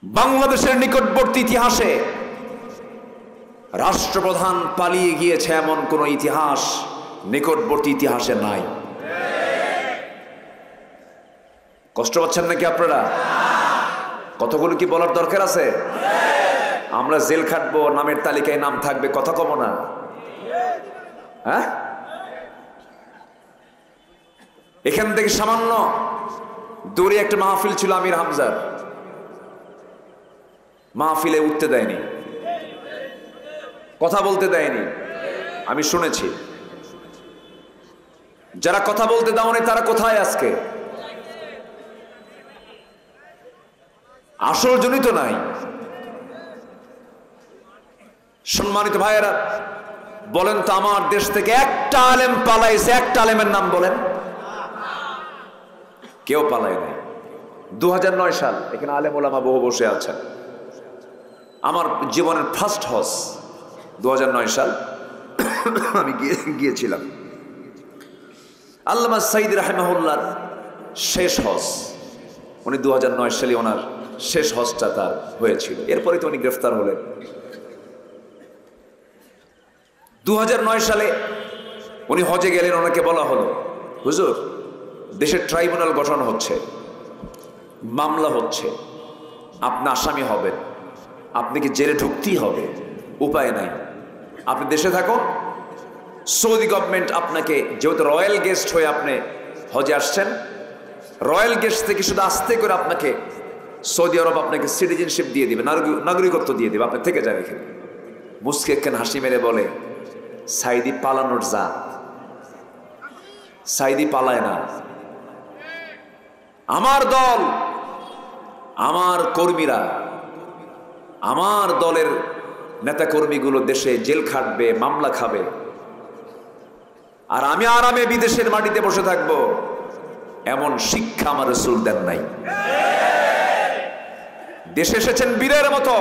বাংলাদেশের নিকটবর্তী ইতিহাসে রাষ্ট্রপ্রধান পালিয়ে গিয়েছে এমন কোন ইতিহাস নিকটবর্তী ইতিহাসে নাই। কষ্ট পাচ্ছেন নাকি আপনারা? কতগুলো কি বলার দরকার আছে? আমরা জেল খাটবো, নামের তালিকায় নাম থাকবে, কথা কব না? হ্যাঁ, এখান থেকে সামান্য দূরে একটা মাহফিল ছিল আমির হামজার, মাহফিলে উঠতে দেয়নি, কথা বলতে দেয়নি। আমি শুনেছি যারা কথা বলতে দাওনি তারা কোথায় আজকে? আসল জনিত নাই। সম্মানিত ভাইয়েরা, বলেন তো আমার দেশ থেকে একটা আলেম পালাইছে? একটা আলেমের নাম বলেন। কেউ পালায় নাই। 2009 সাল, এখানে আলেম ওলামা বহু বসে আছেন। আমার জীবনের ফার্স্ট হজ 2009 সাল আমি গিয়েছিলাম। আল্লামা সাইদ রাহিমাহুল্লাহর শেষ হজ, উনি 2009 সালে ওনার শেষ হজটা তার হয়েছিল। এরপরে তো উনি গ্রেফতার হলেন। 2009 সালে উনি হজে গেলেন। ওনাকে বলা হলো, হুজুর দেশের ট্রাইব্যুনাল গঠন হচ্ছে, মামলা হচ্ছে, আপনি আসামি হবেন, আপনি কি জেলে ঢুকতেই হবে, উপায় নাই, আপনি দেশে থাকুন। সৌদি গভর্নমেন্ট আপনাকে, যেহেতু রয়্যাল গেস্ট হয়ে আপনি হজে আসছেন, রয়্যাল গেস্ট থেকে শুধু আসতে করে আপনাকে সৌদি আরব আপনাকে সিটিজেনশিপ দিয়ে দিবে, নাগরিকত্ব দিয়ে দিবে, আপনি থেকে যান এখানে। মুস্কে একখান হাসি মেরে বলে, সাইদি পালানোর জাত, সাইদি পালায় না। আমার দল, আমার কর্মীরা, আমার দলের নেতা কর্মীগুলো দেশে জেল খাটবে, মামলা খাবে, আর আমি আরামে বিদেশের মাটিতে বসে থাকবো, এমন শিক্ষা আমার রাসূল দেন নাই। দেশে এসেছেন বীরের মতো।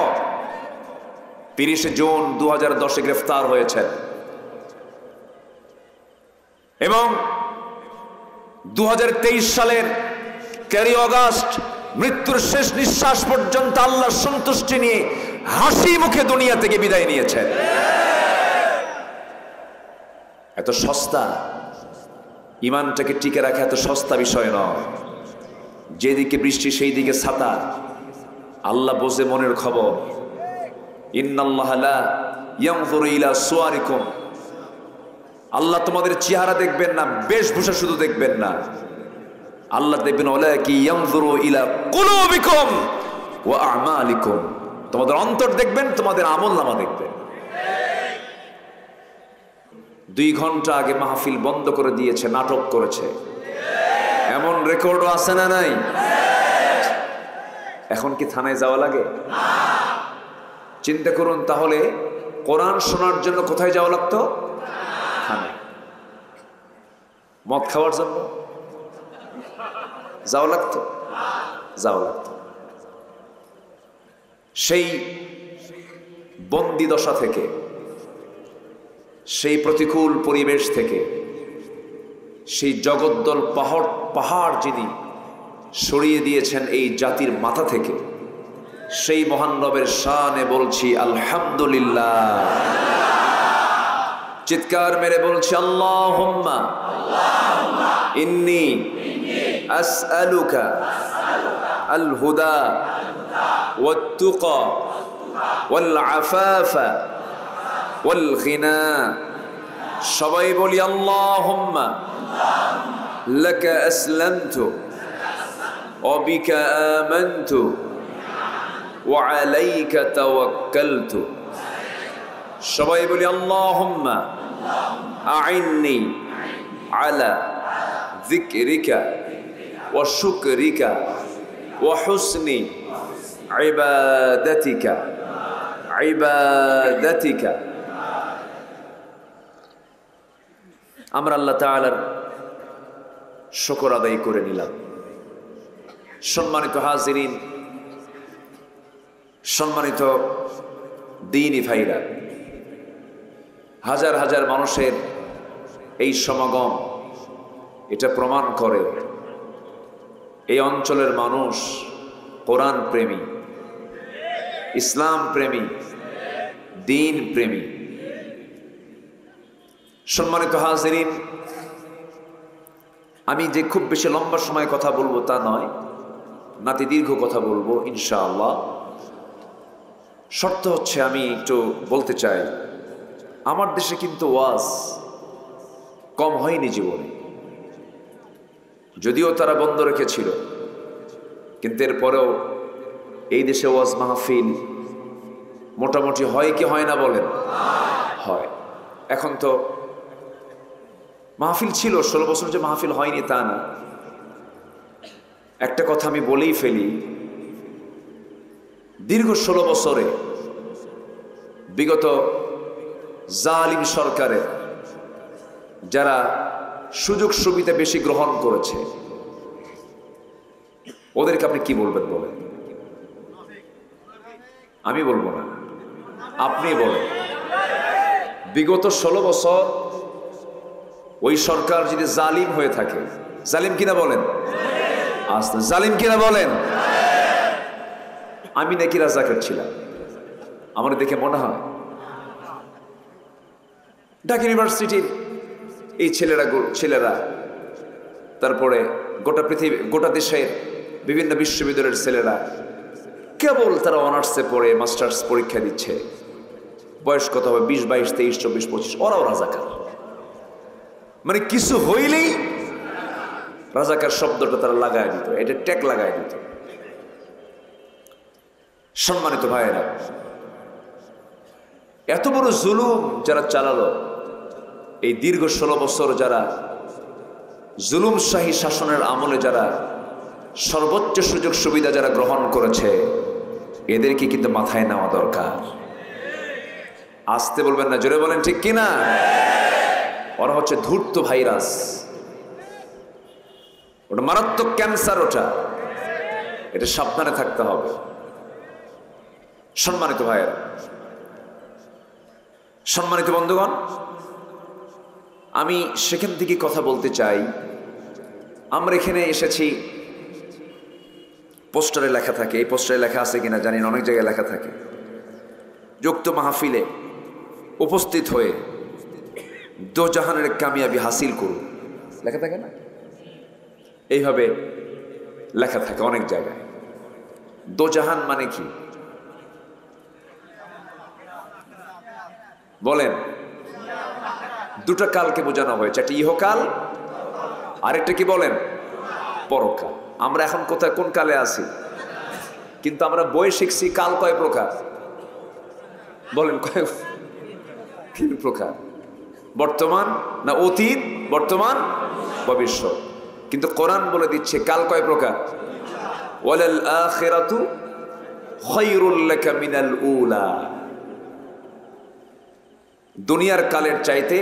30 জুন 2010 গ্রেফতার হয়েছেন এবং 2023 সালের 13 আগস্ট মৃত্যুর শেষ নিঃশ্বাস পর্যন্ত আল্লাহর সন্তুষ্টি নিয়ে হাসি মুখে দুনিয়া থেকে বিদায় নিয়েছেন। এত সস্তা, ইমানটাকে টিকে রাখা এত সস্তা বিষয় নয়। যেদিকে বৃষ্টি সেই দিকে ছাতা, আল্লাহ বোঝে মনের খবর। ইন্নাল্লাহা লা ইয়ানজুরু ইলা সুওয়ারিকুম, আল্লাহ তোমাদের চেহারা দেখবেন না, বেশভূষা শুধু দেখবেন না, আল্লাহ দেখবেন ওয়ালাকি ইয়ানজুরু ইলা কুলুবিকুম ওয়া আমালিকুম, তোমাদের অন্তর দেখবেন, তোমাদের আমলনামা দেখবেন। 2 ঘন্টা আগে মাহফিল বন্ধ করে দিয়েছে, নাটক করেছে, এমন রেকর্ডও আছে না নাই? এখন কি থানায় যাওয়া লাগে? চিন্তা করুন তাহলে, কোরআন শোনার জন্য কোথায় যাওয়া লাগতো? থানায়। মদ খাওয়ার জন্য যাওয়া লাগতো? যাওয়া লাগতো। সেই বন্দি দশা থেকে, সেই প্রতিকূল পরিবেশ থেকে, সেই জগদ্দল পাহাড় যিনি সরিয়ে দিয়েছেন এই জাতির মাথা থেকে, সেই মহান রবের শানে বলছি আলহামদুলিল্লাহ। চিৎকার মেরে বলছি আল্লাহুম্মা ইন্নী আসআলুকা আল হুদা ওয়াত তুকা ওয়াল আফাফা ওয়াল গিনা। সবাই বলি আল্লাহুম্মা লাকা আসলামতু ওয়া বিকা আমানতু ওয়া আলাইকা তাওয়াক্কালতু। সবাই বলি আল্লাহুম্মা আইন্নি আলা যিকরিকা ওয়া শুকরিকা ওয়া হুসনি ইবাদাতিকা ইবাদাতিকা। আমরা আল্লাহ তাআলার শুকর আদায় করে নিলাম। সম্মানিত হাজিরিন, সম্মানিত দ্বীনি ভাইরা, হাজার হাজার মানুষের এই সমাগম এটা প্রমাণ করে এই অঞ্চলের মানুষ কোরআন প্রেমী, ইসলাম প্রেমী, দিন প্রেমী। সম্মানিত হাজিরিন, আমি যে খুব বেশি লম্বা সময় কথা বলবো তা নয়, নাতি দীর্ঘ কথা বলবো ইনশাআল্লাহ। শর্ত হচ্ছে আমি একটু বলতে চাই, আমার দেশে কিন্তু ওয়াজ কম হয়নি জীবনে, যদিও তারা বন্ধ রেখেছিল, কিন্তু এরপরেও এই দেশে ওয়াজ মাহফিল মোটামুটি হয় কি হয় না বলেন? হয়। এখন তো মাহফিল ছিল, 16 বছর যে মাহফিল হয়নি তা না। একটা কথা আমি বলেই ফেলি, দীর্ঘ 16 বছরে বিগত জালিম সরকারের যারা সুযোগ সুবিধা বেশি গ্রহণ করেছে, ওদেরকে আপনি কি বলবেন বলেন? আমি বলবো না, আপনি বলেন। বিগত 16 বছর ওই সরকার যদি জালিম হয়ে থাকে, জালিম কিনা বলেন? আস্তে জালিম কিনা বলেন? আমি নাকি রাজাকার ছিলাম, আমার দেখে মনে হয় ঢাকা ইউনিভার্সিটির এই ছেলেরা তারপরে গোটা পৃথিবী, গোটা দেশের বিভিন্ন বিশ্ববিদ্যালয়ের ছেলেরা কেবল তারা অনার্সে পড়ে মাস্টার্স পরীক্ষা দিচ্ছে, বয়স কত হবে? 20, 22, 23, 24, 25, ওরাও রাজাকার। মানে কিছু হইলেই রাজাকার শব্দটা তারা লাগায় দিত, এটা ট্যাগ লাগায় দিত। সম্মানিত ভাইয়েরা, এত বড় জুলুম যারা চালালো, এই দীর্ঘ 16 বছর যারা জুলুমশাহী শাসনের আমলে যারা সর্বোচ্চ সুযোগ সুবিধা যারা গ্রহণ করেছে, এদেরকে কিন্তু মাথায় নেওয়া দরকার। আসতে বলবেন না, জোরে বলেন ঠিক কিনা? ওরা হচ্ছে ধূর্ত ভাইরাস, ওটা মারাত্মক ক্যান্সার, ওটা এটা সাবধানে থাকতে হবে। সম্মানিত ভাইয়েরা, সম্মানিত বন্ধুগণ, আমি সেখান থেকে কথা বলতে চাই। আমরা এখানে এসেছি, পোস্টারে লেখা থাকে, এই পোস্টারে লেখা আছে কিনা জানি না, অনেক জায়গায় লেখা থাকে, যুক্ত মাহফিলে উপস্থিত হয়ে দোজাহানের কামিয়াবি হাসিল করুন, লেখা থাকে না? এইভাবে লেখা থাকে অনেক জায়গায়। দোজাহান মানে কি বলেন? দুটো কালকে বোঝানো হয়েছে, একটা ইহকাল, আরেকটা কি বলেন? পরকাল। আমরা এখন কোথায়, কোন কালে আছি? কিন্তু আমরা বই শিখছি কাল কয় প্রকার বলেন? কয় প্রকার? বর্তমান না অতীত, বর্তমান, ভবিষ্যৎ। কিন্তু কোরআন বলে দিচ্ছে কাল কয় প্রকার? ওয়ালাল আখিরাতু খায়রুল লাকা মিনাল উলা। দুনিয়ার কালের চাইতে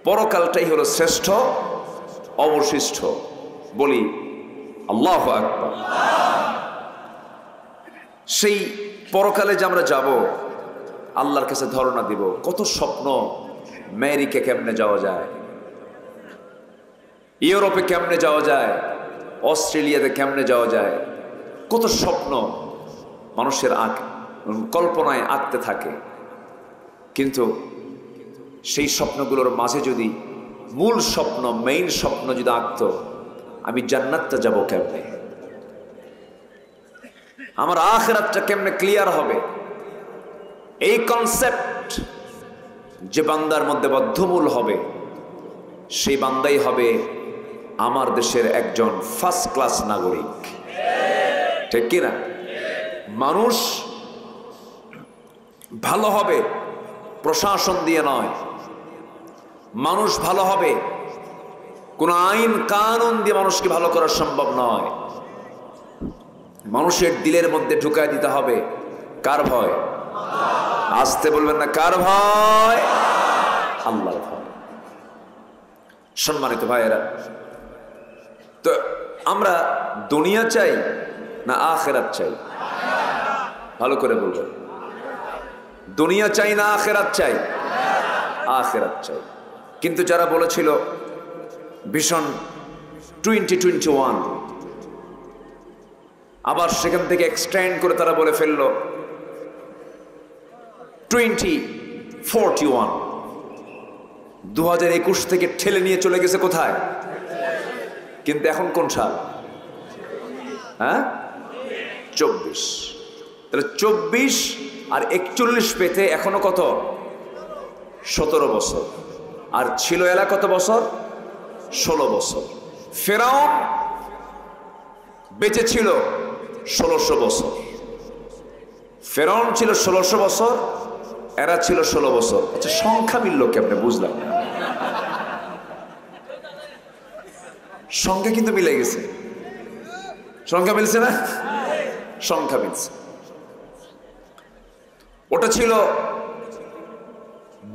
পরকালটাই হলো শ্রেষ্ঠ, অবশিষ্ট। বলি আল্লাহু আকবার। সেই পরকালে যে আমরা যাব, আল্লাহর কাছে ধারণা দিব, কত স্বপ্ন। আমেরিকা কেমনে যাওয়া যায়, ইউরোপে কেমনে যাওয়া যায়, অস্ট্রেলিয়াতে কেমনে যাওয়া যায়, কত স্বপ্ন মানুষের কল্পনায় আঁকতে থাকে। কিন্তু সেই স্বপ্নগুলোর মাঝে যদি মূল স্বপ্ন, মেইন স্বপ্ন যদি আঁকতো, আমি জান্নাতটা যাব কেমনে, আমার আখিরাতটা কেমনে ক্লিয়ার হবে, এই কনসেপ্ট যে বান্দার মধ্যে বদ্ধমূল হবে, সেই বান্দাই হবে আমার দেশের একজন ফার্স্ট ক্লাস নাগরিক। ঠিক কিনা? মানুষ ভালো হবে প্রশাসন দিয়ে নয়, মানুষ ভালো হবে কোন আইন কানুন দিয়ে মানুষকে ভালো করা সম্ভব নয়। মানুষের দিলের মধ্যে ঢুকায় দিতে হবে কার ভয়? আসতে বলবেন না, কার ভয়? আল্লাহর ভয়। সম্মানিত ভাইয়েরা, তো আমরা দুনিয়া চাই না আখিরাত চাই? ভালো করে বলবেন, দুনিয়া চাই না আখিরাত চাই? আখিরাত চাই। কিন্তু যারা বলেছিল ভিশন 2021 আবার সেখান থেকে এক্সটেন্ড করে তারা বলে ফেললো 2041, 2021 থেকে ঠেলে নিয়ে চলে গেছে কোথায়? কিন্তু এখন কোন সাল? হ্যাঁ, 24। তাহলে 24 আর 41 পেতে এখনো কত? 17 বছর। আর ছিল এলা কত বছর? 16 বছর। ফেরাউন বেঁচে ছিল 1600 বছর। ফেরাউন ছিল 1600 বছর, এরা ছিল 16 বছর। আচ্ছা, সংখ্যা মিলল কেমনে বুঝলাম না। সংখ্যা কিন্তু মিলে গেছে। সংখ্যা মিলছে না? সংখ্যা মিলছে। ওটা ছিল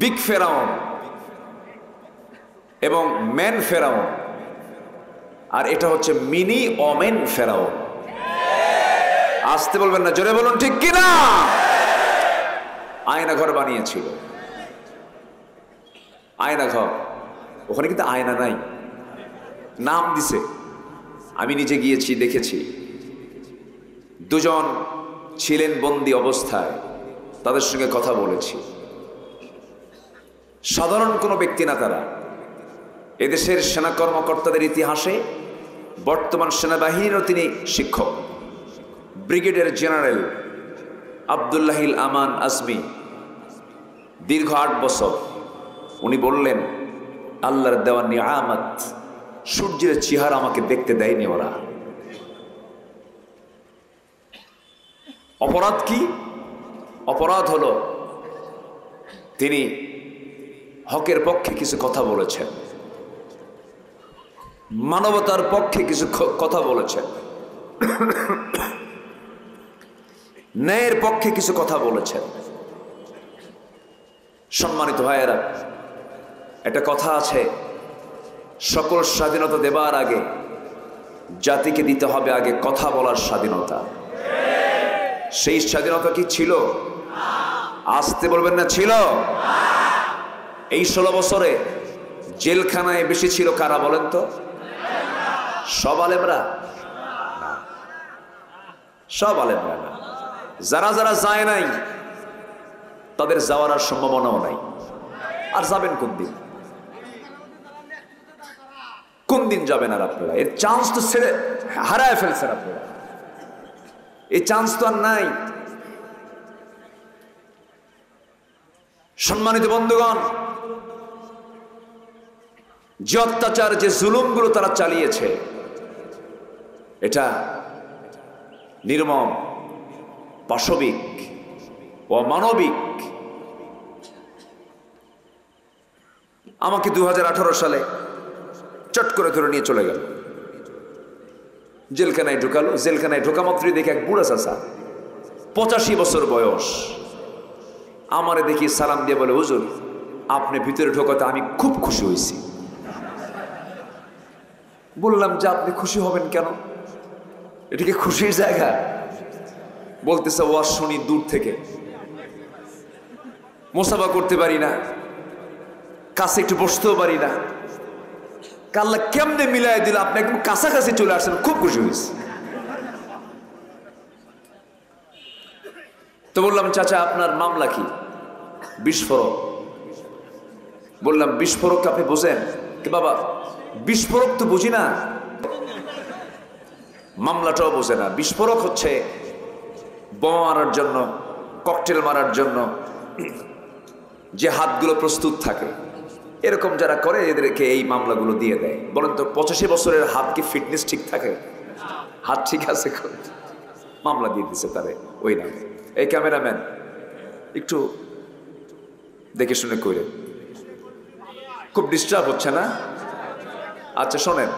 বিগ ফেরাউন এবং ম্যান ফেরাউন, আর এটা হচ্ছে মিনি ওমেন ফেরাউন। আসতে বলবেন না, জোরে বলুন ঠিক কিনা। আয়না ঘর বানিয়েছিল, আয়না ঘর। ওখানে কিন্তু আয়না নাই, নাম দিছে। আমি নিজে গিয়েছি, দেখেছি। দুজন ছিলেন বন্দি অবস্থায়, তাদের সঙ্গে কথা বলেছি। সাধারণ কোনো ব্যক্তি না তারা। এদেশের সেনা কর্মকর্তাদের ইতিহাসে বর্তমান সেনাবাহিনীরও তিনি শিক্ষক। ব্রিগেডিয়ার জেনারেল আব্দুল্লাহিল আমান আজমি, দীর্ঘ 8 বছর। উনি বললেন, আল্লাহর দেওয়া নিয়ামত, সূর্যের চেহারা আমাকে দেখতে দেয়নি ওরা। অপরাধ কি? অপরাধ হলো তিনি হকের পক্ষে কিছু কথা বলেছেন, মানবতার পক্ষে কিছু কথা বলেছেন, ন্যায়ের পক্ষে কিছু কথা বলেছেন। সম্মানিত ভাইয়েরা, একটা কথা আছে, সকল স্বাধীনতা দেবার আগে জাতিকে দিতে হবে আগে কথা বলার স্বাধীনতা। সেই স্বাধীনতা কি ছিল? আসতে বলবেন না, ছিল। এই 16 বছরে জেলখানায় বেশি ছিল কারা বলেন তো? সব আলেমরা? সব আলেমরা না। যারা যারা যায় নাই তাদের যাওয়ার আর সম্ভাবনাও নাই। আর যাবেন কোন দিন? কোন দিন যাবেন আর আপনারা? এর চান্স তো ছেড়ে হারায় ফেলছেন আপনারা। এই চান্স তো আর নাই। সম্মানিত বন্ধুগণ, যে অত্যাচার, যে জুলুমগুলো তারা চালিয়েছে, এটা নির্মম, পাশবিক, অমানবিক। আমাকে 2018 সালে চট করে ধরে নিয়ে চলে গেল, জেলখানায় ঢুকালো। জেলখানায় ঢোকা মাত্রই দেখে এক বুড়া চাচা, 85 বছর বয়স, আমারে দেখি সালাম দিয়ে বলে, হুজুর আপনি ভিতরে ঢোকাতে আমি খুব খুশি হয়েছি। বললাম যে আপনি খুশি হবেন কেন? এটা কি খুশির জায়গা? বলতেছে, ওয়াজ শুনি দূর থেকে, মোসাফা করতে পারি না, কাছে একটু বসতেও পারি না। আল্লাহ কেমনে মিলাই দিল, আপনি একদম কাছাকাছি চলে আসছেন, খুব খুশি হয়েছে। তো বললাম, চাচা আপনার মামলা কি? বিস্ফোরক। বললাম, বিস্ফোরক আপনি বোঝেন? বাবা বিস্ফোরক তো বুঝি না, মামলাটাও বোঝে না। বিস্ফোরক হচ্ছে বোমা মারার জন্য, ককটেল মারার জন্য যে হাতগুলো প্রস্তুত থাকে, এরকম যারা করে এদেরকে এই মামলাগুলো দিয়ে দেয়। বলেন তো 85 বছরের হাত কি ফিটনেস ঠিক থাকে? হাত ঠিক আছে? মামলা দিয়ে দিছে তারে ওই নামে। এই ক্যামেরাম্যান একটু দেখে শুনে কইরেন, খুব ডিস্টার্ব হচ্ছে না? আচ্ছা শোনেন,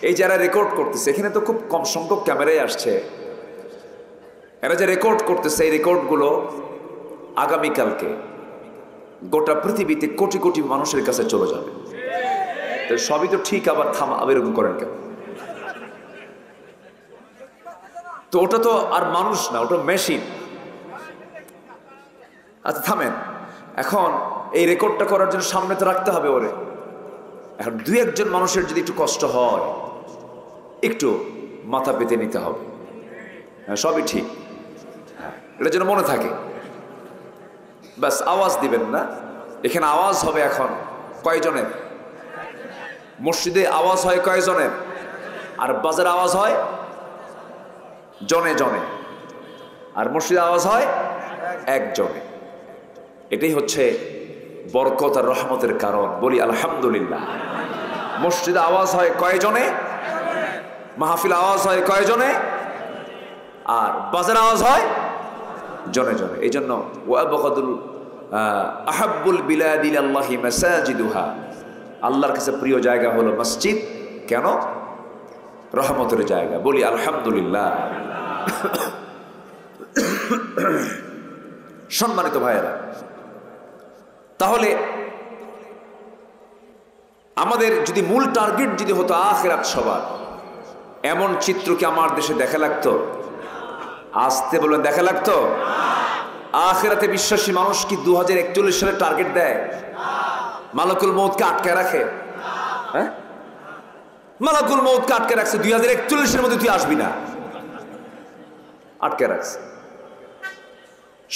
এই যারা রেকর্ড করতেছে, এখানে তো খুব কম সংখ্যক ক্যামেরাই আসছে, এরা যে রেকর্ড করতেছে, এই রেকর্ডগুলো আগামীকালকে গোটা পৃথিবীতে কোটি কোটি মানুষের কাছে চলে যাবে। তো সবই তো ঠিক, আবার এরকম করেন কেন? তো ওটা তো আর মানুষ না, ওটা মেশিন। আচ্ছা থামেন, এখন এই রেকর্ডটা করার জন্য সামনে তো রাখতে হবে ওরে। এখন 2-1 মানুষের যদি একটু কষ্ট হয়, একটু মাথা পেতে নিতে হবে। হ্যাঁ, সবই ঠিক, এটা যেন মনে থাকে। ব্যাস আওয়াজ দিবেন না। এখানে আওয়াজ হবে এখন কয়জনের? মসজিদে আওয়াজ হয় কয়জনের? আর বাজারে আওয়াজ হয় জনে জনে, আর মসজিদে আওয়াজ হয় একজনে। এটাই হচ্ছে বরকত আর রহমতের কারণ। বলি আলহামদুলিল্লাহ। মসজিদে আওয়াজ হয় কয়জনে, মাহফিল আওয়াজ হয় কয়জনে, আর বাজারে আওয়াজ হয় জনে জনে। এই জন্য ওয়াবগাদুল আহাব্বুল বিলাদি ইলাল্লাহি মাসাজিদুহা, আল্লাহর কাছে প্রিয় জায়গা হলো মসজিদ। কেন? রহমতের জায়গা। বলি আলহামদুলিল্লাহ। সম্মানিত ভাইয়েরা, তাহলে আমাদের যদি মূল টার্গেট যদি হতো আখিরাত সবার, এমন চিত্র কি আমার দেশে দেখা লাগতো? আসতে বলবেন, দেখা লাগতো? আখিরাতে বিশ্বাসী মানুষ কি 2041 সালে টার্গেট দেয়? মালাকুল মউতকে আটকে রাখে? হ্যাঁ, মালাকুল মউতকে আটকে রাখছে 2041 মধ্যে তুই আসবি না, আটকে রাখছে।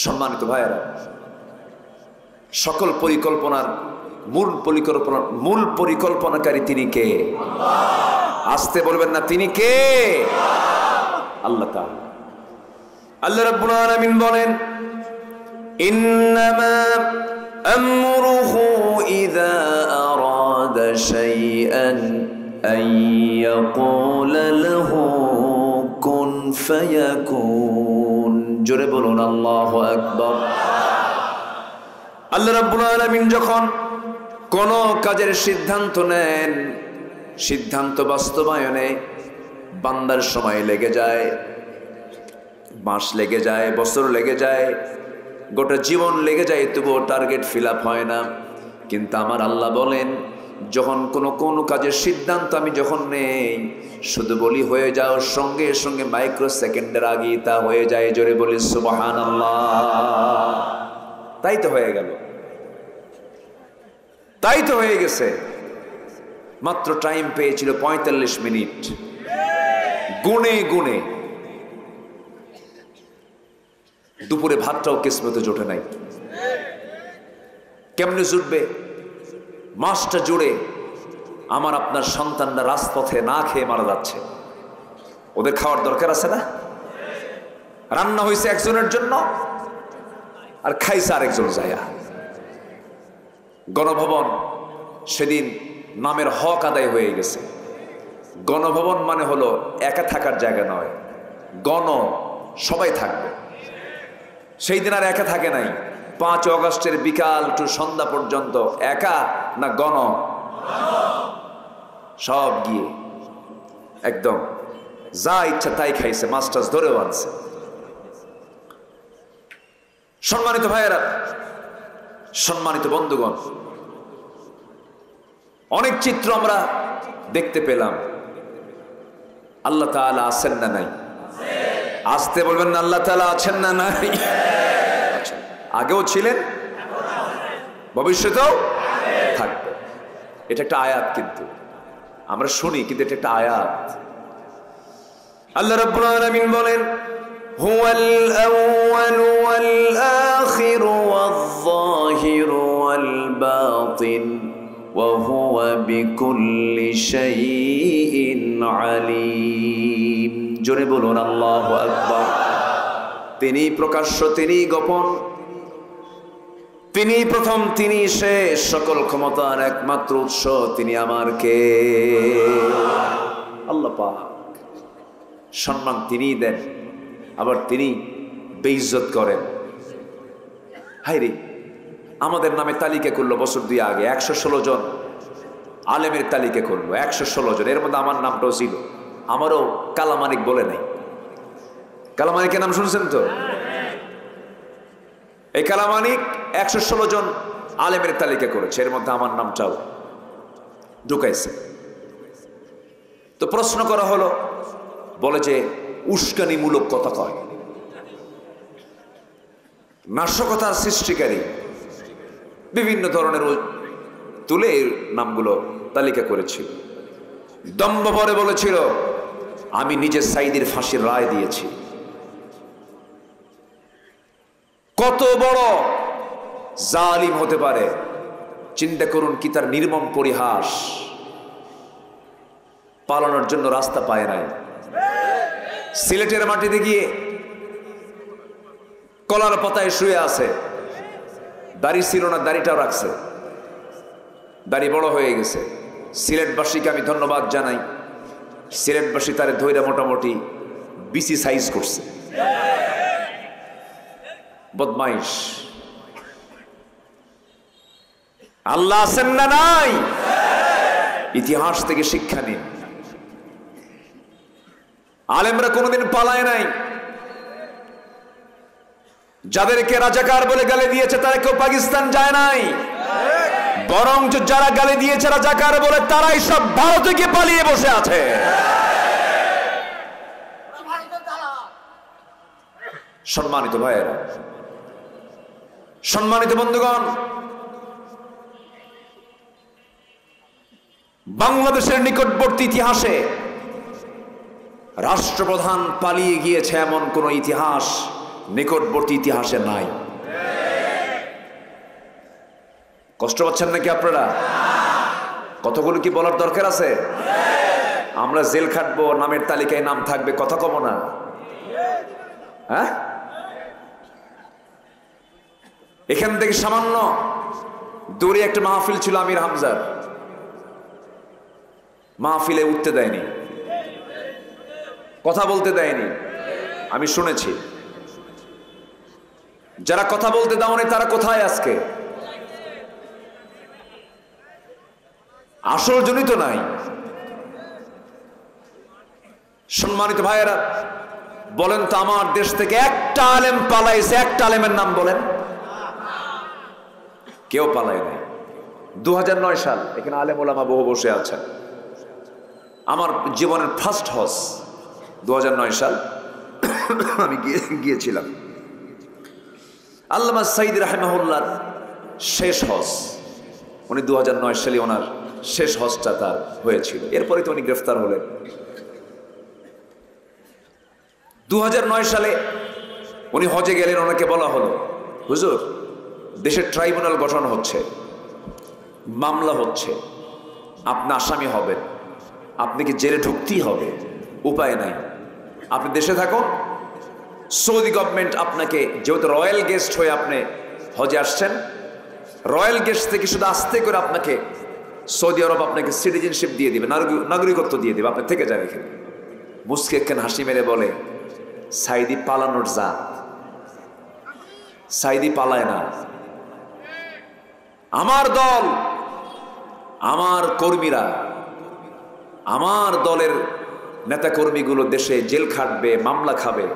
সম্মানিত ভাইয়েরা, সকল পরিকল্পনার মূল পরিকল্পনাকারী তিনি কে? আসতে বলবেন না, তিনি কে? আল্লাহ তাআলা। আল্লাহ রাব্বুল আলামিন বলেন, ইন্নামা আমরুহু ইযা আরাদা শাইআন আন ইয়াকুলা লাহু কুন ফায়াকুন। জোরে বলুন আল্লাহু আকবার। আল্লাহ রাব্বুল আলামিন যখন কোন কাজের সিদ্ধান্ত নেন, সিদ্ধান্ত বাস্তবায়নে বান্দার সময় লেগে যায়, মাস লেগে যায়, বছর লেগে যায়, গোটা জীবন লেগে যায়, তবুও টার্গেট ফিল আপ হয় না। কিন্তু আমার আল্লাহ বলেন, যখন কোনো কাজের সিদ্ধান্ত আমি যখন নেই, শুধু বলি হয়ে যাও, সঙ্গে সঙ্গে মাইক্রো সেকেন্ডের আগে তা হয়ে যায়। জোরে বলি সুবহানাল্লাহ। তাই তো হয়ে গেল, তাই তো হয়ে গেছে। মাত্র টাইম পেয়েছিল 45 মিনিট, গুনে গুনে। দুপুরে ভাতটাও কিসমতে জোটে নাই। কেমনে জুটবে? মাসটা জুড়ে আমার আপনার সন্তানরা রাজপথে না খেয়ে মারা যাচ্ছে। ওদের খাওয়ার দরকার আছে না? রান্না হয়েছে একজনের জন্য, আর খাইছে আরেকজন যায়া। গণভবন সেদিন নামের হক আদায় হয়ে গেছে। গণভবন মানে হলো একা থাকার জায়গা নয়, গণ সবাই থাকবে। সেই দিন আর একা থাকে নাই। 5 অগস্টের বিকাল টু সন্ধ্যা পর্যন্ত একা না গণ, সব গিয়ে একদম যা ইচ্ছা তাই খাইছে, মাস্টার্স ধরেও আনছে। সম্মানিত ভাইয়েরা, সম্মানিত বন্ধুগণ, অনেক চিত্র আমরা দেখতে পেলাম। আল্লাহ তাআলা আছেন না নাই? আসতে বলবেন না, আল্লাহ তাআলা আছেন না নাই? আগেও ছিলেন, ভবিষ্যতেও থাকবে। এটা একটা আয়াত, কিন্তু আমরা শুনি, কিন্তু এটা একটা আয়াত। আল্লাহ রাব্বুল আলামিন বলেন, হুয়াল আউয়ালু ওয়াল আখিরু ওয়াল যাহিরু ওয়াল বাতিন ওয়া হুয়া বিকুল্লি শাইইন আলীম। জোরে বলুন আল্লাহু আকবার। তিনি প্রকাশ্য, তিনি গোপন, তিনি প্রথম, তিনি শেষ, সকল ক্ষমতার একমাত্র উৎস তিনি আমার কে? আল্লাহ পাক। সম্মান তিনিই দেন, আবার তিনি বেইজ্জত করেন। হায়রে, আমাদের নামে তালিকা করলো বছর 2 আগে, 116 জন আলেমের তালিকা করলো, 116 জন। এর মধ্যে আমার নামটাও ছিল। আমারও কালামানিক বলে নাই। কালামানিকের নাম শুনছেন তো? এই কালামানিক 116 জন আলেমের তালিকা করেছে, এর মধ্যে আমার নামটাও ঢুকাইছে। তো প্রশ্ন করা হলো, বলে যে উস্কানিমূলক কথা কয়, নাশকতার সৃষ্টিকারী, বিভিন্ন ধরনের তুলে নামগুলো তালিকা করেছিল। দম্ভ ভরে বলেছিল, আমি নিজে সাইদির ফাঁসির রায় দিয়েছি, কত বড় জালিম হতে পারে চিন্তা করুন, কি তার নির্মম পরিহাস। পালানোর জন্য রাস্তা পায় নাই। সিলেটের মাটিতে গিয়ে কলার পাতায় শুয়ে আছে, দাড়ি ছিল না, দাড়িটাও রাখছে, দাড়ি বড় হয়ে গেছে। সিলেটবাসীকে আমি ধন্যবাদ জানাই, সিলেটবাসী তারে ধৈর্য মোটামুটি বিসি সাইজ করছে। বদমাইশ। আল্লাহ আছেন না নাই? ইতিহাস থেকে শিক্ষা নিন। আলেমরা কোনোদিন পালায় নাই। যাদেরকে রাজাকার বলে গালি দিয়েছে তারা কেউ পাকিস্তান যায় নাই, বরং যারা গালি দিয়েছে রাজাকার বলে তারাই সব ভারতে গিয়ে পালিয়ে বসে আছে। সম্মানিত ভাইয়েরা, সম্মানিত বন্ধুগণ, বাংলাদেশের নিকটবর্তী ইতিহাসে রাষ্ট্রপ্রধান পালিয়ে গিয়েছে এমন কোন ইতিহাস নিকটবর্তী ইতিহাসে নাই। কষ্ট পাচ্ছেন নাকি আপনারা? কতগুলো কি বলার দরকার আছে? আমরা জেল খাটবো, নামের তালিকায় নাম থাকবে, কথা কম না? হ্যাঁ, এখান থেকে সামান্য দূরে একটা মাহফিল ছিল আমির হামজার, মাহফিলে উঠতে দেয়নি, কথা বলতে দেয়নি। আমি শুনেছি। যারা কথা বলতে দাওনি তারা কোথায় আজকে? আসল জনিত নাই। সম্মানিত ভাইয়েরা, বলেন তো আমার দেশ থেকে একটা আলেম পালাইছে? একটা আলেমের নাম বলেন। কেউ পালায় নাই। 2009 সাল, এখানে আলেম ওলামা বহু বসে আছেন। আমার জীবনের ফার্স্ট হজ 2009 সাল আমি গিয়েছিলাম। আল্লামা সাইদ রাহিমাহুল্লাহর শেষ হজ, উনি 2009 সালে ওনার শেষ হজটা তার হয়েছিল। এরপরে তো উনি গ্রেফতার হলেন। 2009 সালে উনি হজে গেলেন। ওনাকে বলা হলো, হুজুর দেশের ট্রাইব্যুনাল গঠন হচ্ছে, মামলা হচ্ছে, আপনি আসামি হবেন, আপনাকে জেলে ঢুকতেই হবে, উপায় নাই, আপনি দেশে থাকুন। সৌদি গভর্নমেন্ট আপনাকে, যেহেতু রয়্যাল গেস্ট হয়ে আপনি হজে আসছেন, রয়্যাল গেস্ট থেকে শুধু আস্তে করে আপনাকে সৌদি আরব আপনাকে সিটিজেনশিপ দিয়ে দিবে, নাগরিকত্ব দিয়ে দিবে, আপনি থেকে যান এখানে। মুস্কে একখান হাসি মেরে বলে, সাইদি পালানোর জাত, সাইদি পালায় না। আমার দল, আমার কর্মীরা, আমার দলের নেতা কর্মীগুলো দেশে জেল খাটবে, মামলা খাবে,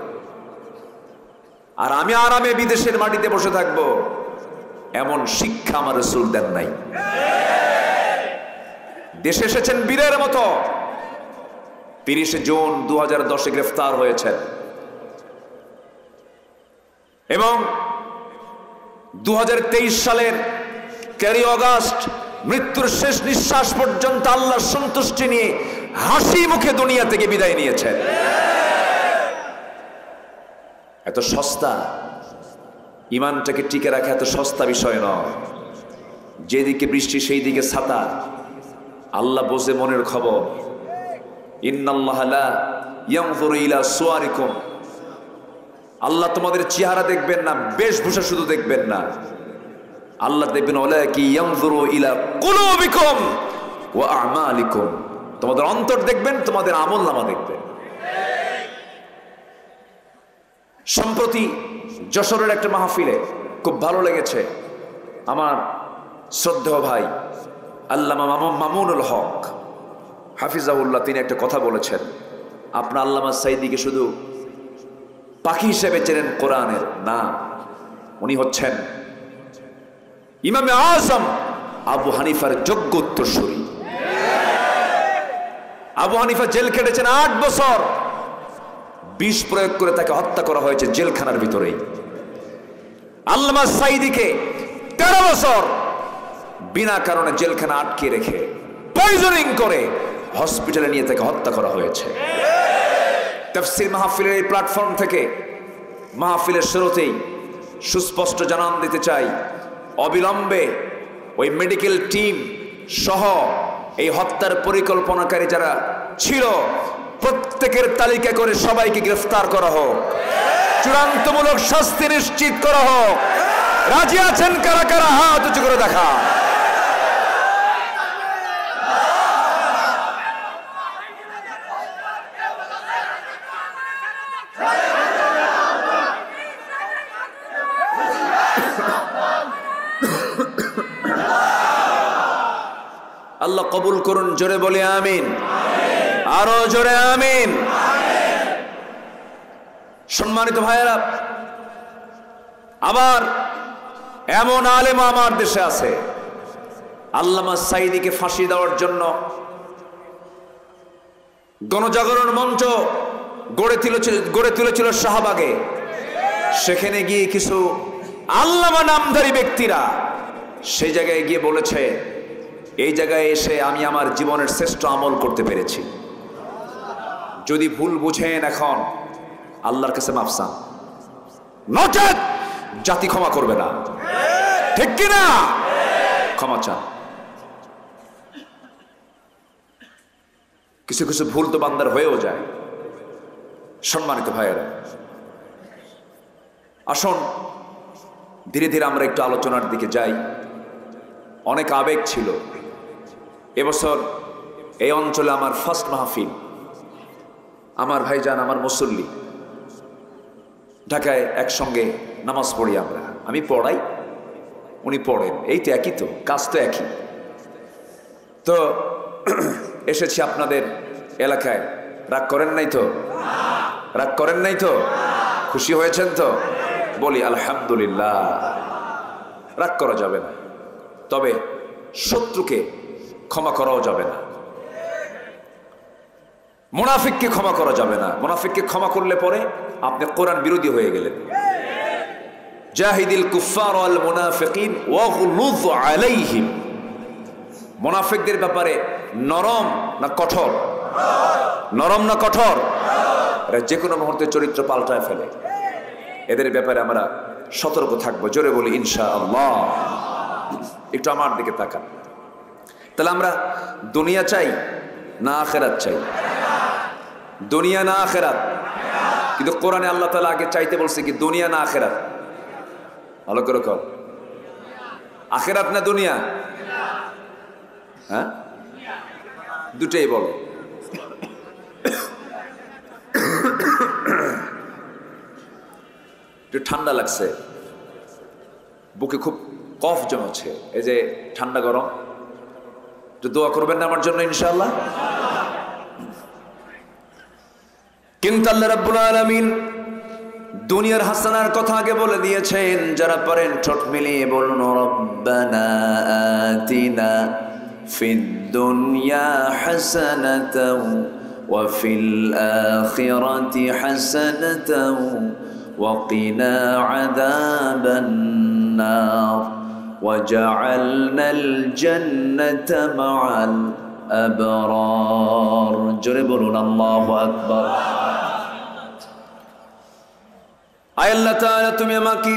আর আমি আরামে বিদেশের মাটিতে বসে থাকবো, এমন শিক্ষা আমার রাসূল দেন নাই। দেশে এসেছেন বীরের মতো। 30 জুন 2010 গ্রেফতার হয়েছেন এবং 2023 সালের 13 আগস্ট মৃত্যুর শেষ নিঃশ্বাস পর্যন্ত আল্লাহর সন্তুষ্টি নিয়ে হাসি মুখে দুনিয়া থেকে বিদায় নিয়েছেন। এত সস্তা, ইমানটাকে টিকে রাখা এত সস্তা বিষয় নয়। যেদিকে বৃষ্টি সেই দিকে ছাতা, আল্লাহ বোঝে মনের খবর। ইন্নাল্লাহা লা ইয়ানজুরু ইলা সুওয়ারিকুম, আল্লাহ তোমাদের চেহারা দেখবেন না, বেশভূষা শুধু দেখবেন না, আল্লাহ দেখবেন ওয়ালাকি ইয়ানজুরু ইলা কুলুবিকুম ওয়া আমালিকুম, তোমাদের অন্তর দেখবেন, তোমাদের আমলনামা দেখবেন। সম্প্রতি যশোরের একটা মাহফিলে খুব ভালো লেগেছে। আমার শ্রদ্ধেয় ভাই আল্লামা মামুনুল হক হাফিজাহুল্লাহ, তিনি একটা কথা বলেছেন। আপনার আল্লামা সাইদিকে শুধু পাখি হিসেবে চেনেন কোরআনের না, উনি হচ্ছেন ইমামে আজম আবু হানিফার যোগ্য উত্তরসূরি। আবু হানিফা জেল কেটেছেন 8 বছর, বিষ প্রয়োগ করে তাকে হত্যা করা হয়েছে জেলখানার ভিতরেই। আল্লামা সাইদিকে 13 বছর বিনা কারণে জেলখানা আটকে রেখে পয়জনিং করে হসপিটালে নিয়ে তাকে হত্যা করা হয়েছে। তাফসীর মাহফিলের এই প্ল্যাটফর্ম থেকে মাহফিলের শুরুতেই সুস্পষ্ট জানান দিতে চাই, অবিলম্বে ওই মেডিকেল টিম সহ এই হত্যার পরিকল্পনাকারী যারা ছিল প্রত্যেকের তালিকা করে সবাইকে গ্রেফতার করা হোক, চূড়ান্তমূলক শাস্তি নিশ্চিত করা হোক। রাজি আছেন কারা কারা? হাত উঁচু করে দেখা। আল্লাহ কবুল করুন, জোরে বলি আমিন, আরো জোরে আমিন। সম্মানিত ভাইয়েরা, আবার এমন আলেম আমার দেশে আছে, আল্লামা সাঈদীকে ফাঁসি দেওয়ার জন্য গণজাগরণ মঞ্চ গড়ে তুলেছিল শাহবাগে। সেখানে গিয়ে কিছু আল্লামা নামধারী ব্যক্তিরা সেই জায়গায় গিয়ে বলেছে, এই জায়গায় এসে আমি আমার জীবনের শ্রেষ্ঠ আমল করতে পেরেছি। যদি ভুল বুঝেন এখন আল্লাহর কাছে মাফ চান, নচেত জাতি ক্ষমা করবে না। ঠিক কিনা? ক্ষমা চান। কিছু কিছু ভুল তো বান্দার হয়েও যায়। সম্মানিত ভাইয়েরা, আসুন ধীরে ধীরে আমরা একটু আলোচনার দিকে যাই। অনেক আবেগ ছিল। এবছর এই অঞ্চলে আমার ফার্স্ট মাহফিল। আমার ভাইজান, আমার মুসল্লি, ঢাকায় একসঙ্গে নামাজ পড়ি আমরা। আমি পড়াই, উনি পড়েন, এই তো একই, তো কাজ তো একই। তো এসেছি আপনাদের এলাকায়। রাগ করেন নাই তো? রাগ করেন নাই তো? খুশি হয়েছেন তো? বলি আলহামদুলিল্লাহ। রাগ করা যাবে না, তবে শত্রুকে ক্ষমা করাও যাবে না। মুনাফিককে ক্ষমা করা যাবে না। মুনাফিককে ক্ষমা করলে পরে আপনি কোরআন বিরোধী হয়ে গেলেন। জাহিদিল কুফার ওয়াল মুনাফিকিন ওয়াগলুয আলাইহিম। মুনাফিকদের ব্যাপারে নরম না কঠোর? নরম না কঠোর? এরা যে কোনো মুহূর্তে চরিত্র পাল্টায় ফেলে। এদের ব্যাপারে আমরা সতর্ক থাকবো। জোরে বলি ইনশাআল্লাহ। একটু আমার দিকে তাকান। তাহলে আমরা দুনিয়া চাই না আখিরাত চাই? দুনিয়া না আখিরাত? কিন্তু কোরআনে আল্লাহ তাআলা আগে চাইতে বলছে কি, দুনিয়া না আখিরাত? ভালো করে কর। আখিরাত না দুনিয়া? হ্যাঁ, দুটেই বলো। একটু ঠান্ডা লাগছে, বুকে খুব কফ জমেছে। এই যে ঠান্ডা গরম, একটু দোয়া করবেন না আমার জন্য ইনশাআল্লাহ। কিন্তু আল্লাহ রাব্বুল আলামিন দুনিয়ার হাসানার কথা আগে বলে দিয়েছেন। যারা পারেন ঠোঁট মিলিয়ে বলুন, রব্বানা আতিনা ফিদ দুনিয়া হাসানাতাও ওয়া ফিল আখিরাতি হাসানাতাও ওয়া কিনা আযাবান নার ওয়াজআলনাল জান্নাতা মাআল আবরার। জোরে বলুন আল্লাহু আকবার। আয় আল্লাহ তাআলা, তুমি আমাকে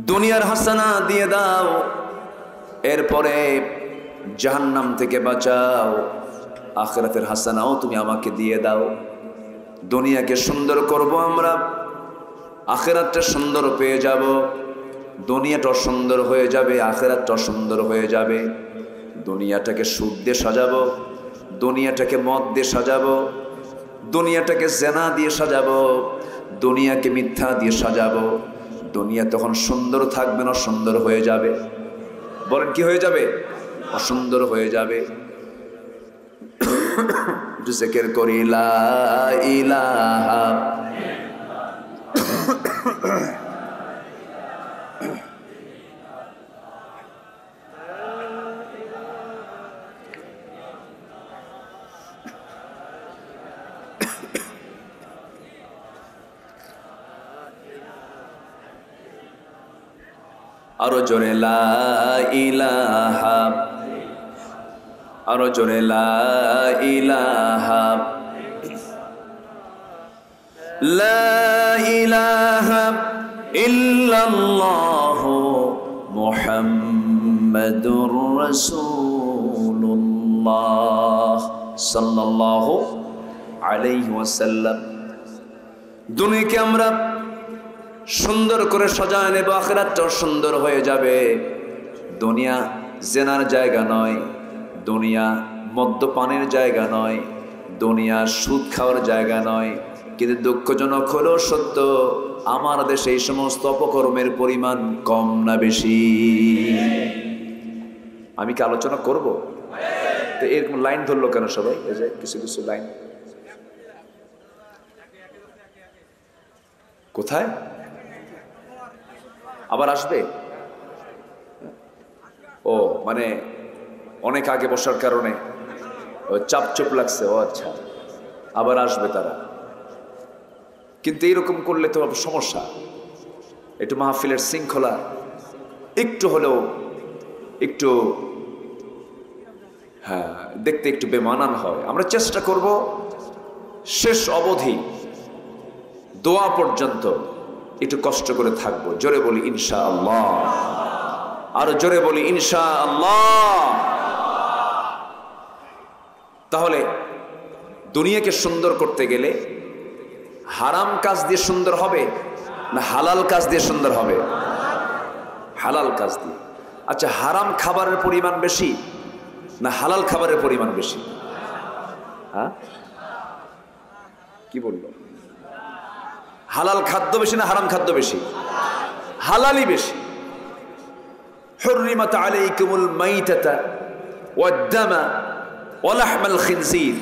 দুনিয়ার হাসানা দিয়ে দাও, এরপরে জাহান্নাম থেকে বাঁচাও। আখিরাতের হাসানাও তুমি আমাকে দিয়ে দাও। দুনিয়াকে সুন্দর করব আমরা, আখিরাতটা সুন্দর পেয়ে যাব। দুনিয়াটা সুন্দর হয়ে যাবে, আখিরাতটা সুন্দর হয়ে যাবে। দুনিয়াটাকে সুদ দিয়ে সাজাবো, দুনিয়াটাকে মদ দিয়ে সাজাবো, দুনিয়াটাকে জেনা দিয়ে সাজাবো, দুনিয়াকে মিথ্যা দিয়ে সাজাবো। দুনিয়া তখন সুন্দর থাকবে না, সুন্দর হয়ে যাবে। বলেন কি হয়ে যাবে? অসুন্দর হয়ে যাবে। জিকির করি লা ইলাহা আরো জোরে লা ইলাহা, আরো জোরে লা ইলাহা, লা ইলাহা ইল্লাল্লাহু মুহাম্মাদুর রাসূলুল্লাহ সাল্লাল্লাহু আলাইহি ওয়াসাল্লাম। দুনিয়াকে আমরা সুন্দর করে সাজায় নেব, আখিরাতটাও সুন্দর হয়ে যাবে। দুনিয়া জেনার জায়গা নয়, দুনিয়া মদ্যপানের জায়গা নয়, দুনিয়া সুদ খাওয়ার জায়গা নয়। কিন্তু দুঃখজনক হলেও সত্য, আমার দেশে এই সমস্ত অপকর্মের পরিমাণ কম না বেশি? আমি কি আলোচনা করব? তো এরকম লাইন ধরলো কেন সবাই? এই যে কিছু কিছু লাইন কোথায় আবার আসবে? ও মানে অনেক আগে বসার কারণে চাপচুপ লাগছে। ও আচ্ছা, আবার আসবে তারা। কিন্তু এইরকম করলে তো সমস্যা। একটু মাহফিলের শৃঙ্খলা একটু হলেও একটু হ্যাঁ দেখতে একটু বেমানান হয়। আমরা চেষ্টা করব শেষ অবধি দোয়া পর্যন্ত একটু কষ্ট করে থাকবো। জোরে বলি ইনশাআল্লাহ, আরো জোরে বলি ইনশাআল্লাহ। তাহলে দুনিয়াকে সুন্দর করতে গেলে হারাম কাজ দিয়ে সুন্দর হবে না হালাল কাজ দিয়ে সুন্দর হবে? হালাল কাজ দিয়ে। আচ্ছা, হারাম খাবারের পরিমাণ বেশি না হালাল খাবারের পরিমাণ বেশি? হ্যাঁ, কি বললো? হালাল খাদ্য বেশি না হারাম খাদ্য বেশি? হালালই বেশি। হুররিমাত আলাইকুমুল মাইতাতা ওয়াদ-দামা ওয়া লাহমাল খিনজির।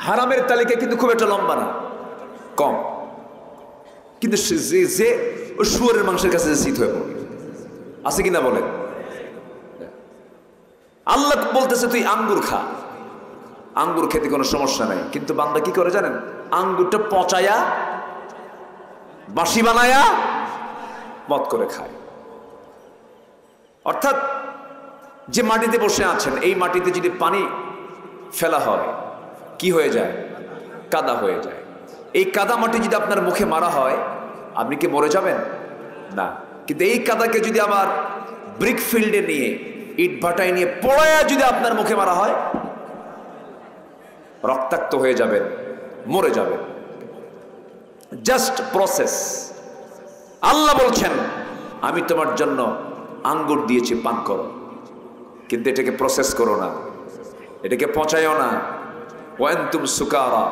হারামের তালিকা কিন্তু খুব একটা লম্বা না, কম। কিন্তু যে শুয়োরের মাংসের কাছে যে শীত হয়ে পড়ে আছে কিনা বলেন? আল্লাহ বলতেছে তুই আঙ্গুর খা, আঙ্গুর খেতে কোনো সমস্যা নাই। কিন্তু বান্দা কি করে জানেন? আঙ্গুরটা পচায়া বাঁশি বানায়া মদ করে খায়। অর্থাৎ যে মাটিতে বসে আছেন, এই মাটিতে যদি পানি ফেলা হয় কি হয়ে যায়? কাদা হয়ে যায়। এই কাদা মাটি যদি আপনার মুখে মারা হয়, আপনি কি মরে যাবেন? না। কিন্তু এই কাদাকে যদি আবার ব্রিক ফিল্ডে নিয়ে ইট ভাটায় নিয়ে পোড়ায়া যদি আপনার মুখে মারা হয়, রক্তাক্ত হয়ে যাবেন, মরে যাবেন। Just process. আল্লাহ বলছেন আমি তোমার জন্য আঙ্গুর দিয়েছি, পান করো, কিন্তু এটাকে প্রসেস করো না, এটাকে পচায়ও না। ওয়ান্তুম সুকারা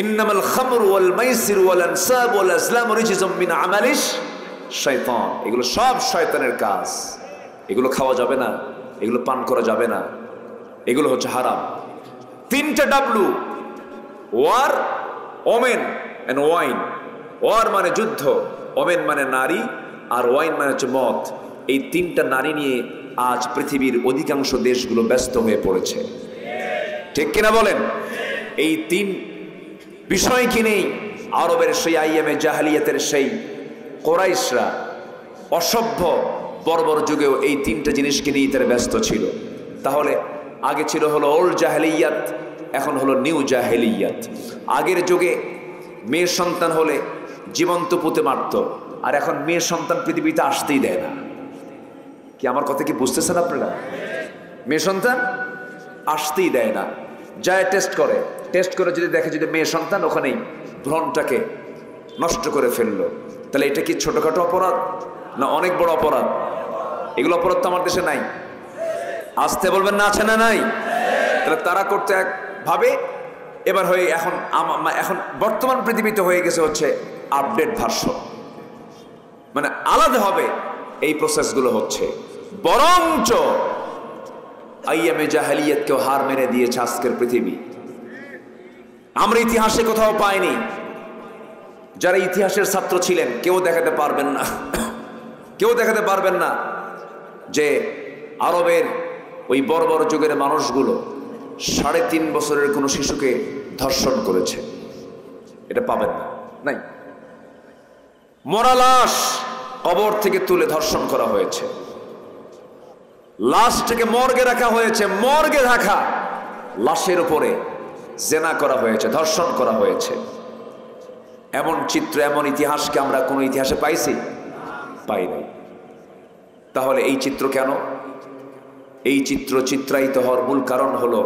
ইন্নামাল খামরু ওয়াল মাইসিরু ওয়াল আনসাব ওয়াল আজলামু রিজসুম মিন আমালিশ শয়তান। এগুলো সব শয়তানের কাজ। এগুলো খাওয়া যাবে না, এগুলো পান করা যাবে না, এগুলো হচ্ছে হারাম। তিনটা W, war, women and wine. War মানে যুদ্ধ, ওমেন মানে নারী, আর ওয়াইন মানে হচ্ছে মদ। এই তিনটা নারী নিয়ে আজ পৃথিবীর অধিকাংশ দেশগুলো ব্যস্ত হয়ে পড়েছে, ঠিক কিনা বলেন? এই তিন বিষয় কিনেই আরবের সেই আইয়ামে জাহালিয়াতের সেই কোরাইশরা অসভ্য বর্বর যুগেও এই তিনটা জিনিসকে নিয়ে তারা ব্যস্ত ছিল। তাহলে আগে ছিল হলো ওল্ড জাহেলিয়াত, এখন হলো নিউ জাহেলিয়াত। আগের যুগে মেয়ের সন্তান হলে জীবন্ত পুঁতে মারত, আর এখন মেয়ের সন্তান পৃথিবীতে আসতেই দেয় না। কি আমার কথা কি বুঝতেছেন আপনারা? মেয়ে সন্তান আসতেই দেয় না, যায় টেস্ট করে, টেস্ট করে যদি দেখে যদি মেয়ে সন্তান, ওখানেই ভ্রণটাকে নষ্ট করে ফেললো। তাহলে এটা কি ছোটখাটো অপরাধ না অনেক বড় অপরাধ? এগুলো অপরাধ তো আমার দেশে নাই। আসতে বলবেন না, আছে না নাই? তাহলে তারা করতে এক ভাবে, এবার হয়ে এখন এখন বর্তমান পৃথিবীতে হয়ে গেছে হচ্ছে আপডেট ভার্সন, মানে আলাদা হবে এই প্রসেসগুলো হচ্ছে। বরঞ্চ আইয়ামে জাহেলিয়াতকেও হার মেনে দিয়েছে আজকের পৃথিবী। আমরা ইতিহাসে কোথাও পাইনি, যারা ইতিহাসের ছাত্র ছিলেন কেউ দেখাতে পারবেন না, কেউ দেখাতে পারবেন না যে আরবের ওই বর্বর যুগের মানুষগুলো 3.5 বছরের কোনো শিশুকে ধর্ষণ করেছে। এটা পাবেন না, নাই। মরা লাশ কবর থেকে তুলে ধর্ষণ করা হয়েছে, লাশটাকে মর্গে রাখা হয়েছে, মর্গে রাখা লাশের উপরে জেনা করা হয়েছে, ধর্ষণ করা হয়েছে। এমন চিত্র, এমন ইতিহাসকে আমরা কোনো ইতিহাসে পাইছি? পাই নাই। তাহলে এই চিত্র কেন? এই চিত্র চিত্রায়িত হওয়ার মূল কারণ হলো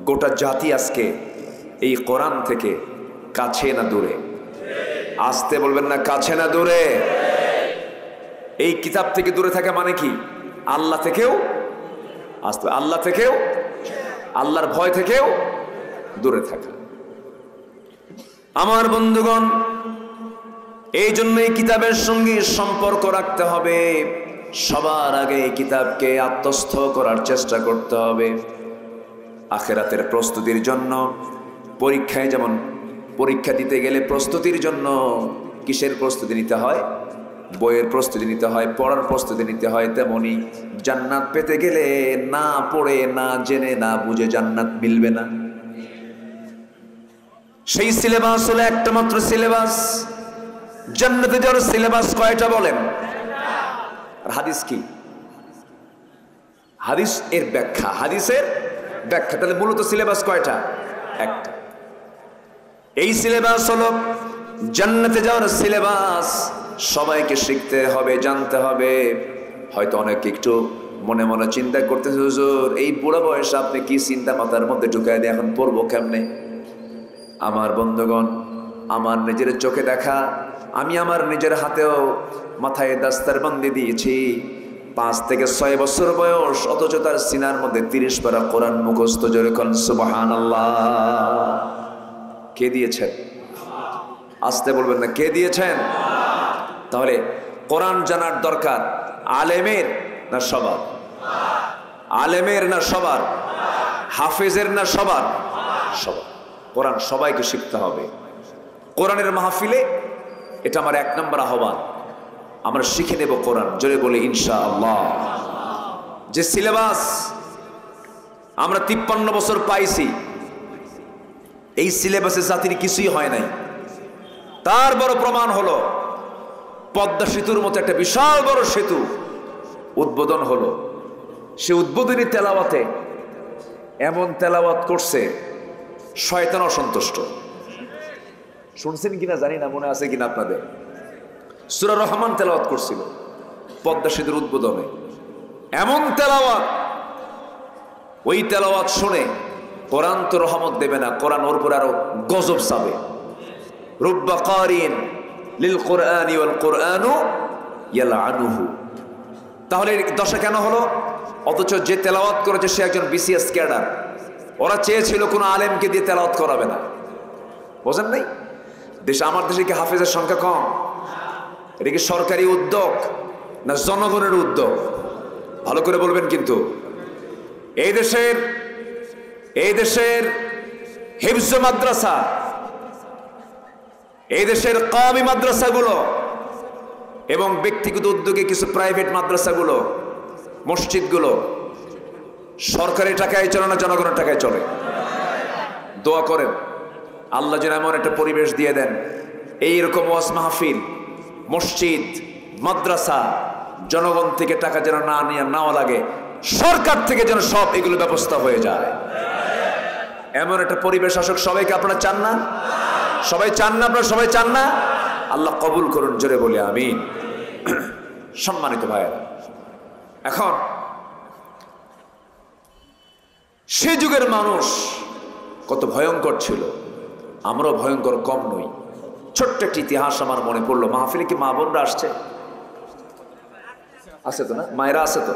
গোটা জাতি আজকে এই কোরআন থেকে কাছে না দূরে? আসতে বলবেন না, কাছে না দূরে? এই কিতাব থেকে দূরে থাকা মানে কি? আল্লাহ থেকেও আসতে, আল্লাহ থেকেও, আল্লাহর ভয় থেকেও দূরে থাকা। আমার বন্ধুগণ, এই জন্য এই কিতাবের সঙ্গে সম্পর্ক রাখতে হবে। সবার আগে এই কিতাবকে আত্মস্থ করার চেষ্টা করতে হবে। আখিরাতের প্রস্তুতির জন্য, পরীক্ষায় যেমন পরীক্ষা দিতে গেলে প্রস্তুতির জন্য কিসের প্রস্তুতি নিতে হয়? বইয়ের প্রস্তুতি নিতে হয়, পড়ার প্রস্তুতি নিতে হয়। তেমনি জান্নাত পেতে গেলে না পড়ে, না জেনে, না বুঝে জান্নাত মিলবে না। সেই সিলেবাস হলো একটা মাত্র সিলেবাস। জান্নাতে যাওয়ার সিলেবাস কয়টা বলেন? আর হাদিস কি? হাদিস এর ব্যাখ্যা, হাদিসের ব্যাখ্যা। তাহলে মূলত সিলেবাস কয়টা? একটা। এই সিলেবাস হলো জান্নাতে যাওয়ার সিলেবাস। সবাইকে শিখতে হবে, জানতে হবে। হয়তো অনেক একটু মনে মনে চিন্তা করতেছে, হুজুর এই বুড়া বয়সে আপনি কি চিন্তা মাথার মধ্যে ঢুকায় দিয়ে এখন পড়বো কেমনে? আমার বন্ধুগণ, আমার নিজের চোখে দেখা, আমি আমার নিজের হাতেও মাথায় দাস্তারবন্দি দিয়েছি। 5 থেকে 6 বছর বয়স, অথচ তার সিনার মধ্যে 30 পারা কোরআন মুখস্থ। জোরে কোন সুবহানাল্লাহ। কে দিয়েছেন? আসতে বলবেন না, কে দিয়েছেন? তাহলে কোরআন জানার দরকার আলেমের না সবার? আলেমের না সবার? হাফেজের না সবার? সবার। কোরআন সবাইকে শিখতে হবে। কোরআনের মাহফিলে এটা আমার 1 নম্বর আহ্বান, আমরা শিখে নেব কোরআন। জোরে বলে ইনশাআল্লাহ। যে সিলেবাস আমরা 53 বছর পাইছি, এই সিলেবাসে জাতির কিছুই হয় নাই। তার বড় প্রমাণ হলো পদ্মা সেতুর মতো একটা বিশাল বড় সেতু উদ্বোধন হলো। সে উদ্বোধনী তেলাওয়াতে এমন তেলাওয়াত করছে, শয়তান অসন্তুষ্ট। শুনছেন কিনা জানি না, মনে আছে কিনা আপনাদের? সূরা রহমান তেলাওয়াত করছিল পদ্মা সেতুর উদ্বোধনে। এমন তেলাওয়াত, ওই তেলাওয়াত শুনে কোরআন তো রহমত দেবে না, কোরআন ওর উপর আরো গজব চাবে। রুব্বা কারিন লিল কোরআনি ওয়াল কোরআনু ইয়ালআনুহু। তাহলে দশা কেন হলো? অথচ যে তেলাওয়াত করেছে সে একজন বিসিএস ক্যাডার। ওরা চেয়েছিল কোনো আলেমকে দিয়ে তেলাওয়াত করাবে না। বোঝেন নাই? দেশে, আমার দেশে কি হাফেজের সংখ্যা কম? এটা কি সরকারি উদ্যোগ না জনগণের উদ্যোগ? ভালো করে বলবেন কিন্তু। এই দেশের হিফজ মাদ্রাসা, এই দেশের কওমি মাদ্রাসাগুলো এবং ব্যক্তিগত উদ্যোগে কিছু প্রাইভেট মাদ্রাসাগুলো, মসজিদগুলো সরকারি টাকায় চলে না জনগণের টাকায় চলে? দোয়া করেন আল্লাহ যেন এমন একটা পরিবেশ দিয়ে দেন, এইরকম ওয়াজ মাহফিল, মসজিদ, মাদ্রাসা জনগণ থেকে টাকা যেন না নিয়ে নাও লাগে, সরকার থেকে যেন সব এগুলো ব্যবস্থা হয়ে যায়। এমন একটা পরিবেশ আসুক। সবাইকে আপনারা চান না? সবাই চান না? আপনারা সবাই চান না? আল্লাহ কবুল করুন, জোরে বলে আমিন। সম্মানিত ভাইয়েরা, এখন সে যুগের মানুষ কত ভয়ঙ্কর ছিল, আমরাও ভয়ঙ্কর কম নই। ছোট্ট একটি ইতিহাস আমার মনে পড়লো। মাহফিলে কি মা বোনরা আসছে? আছে তো না? মায়েরা আছে তো?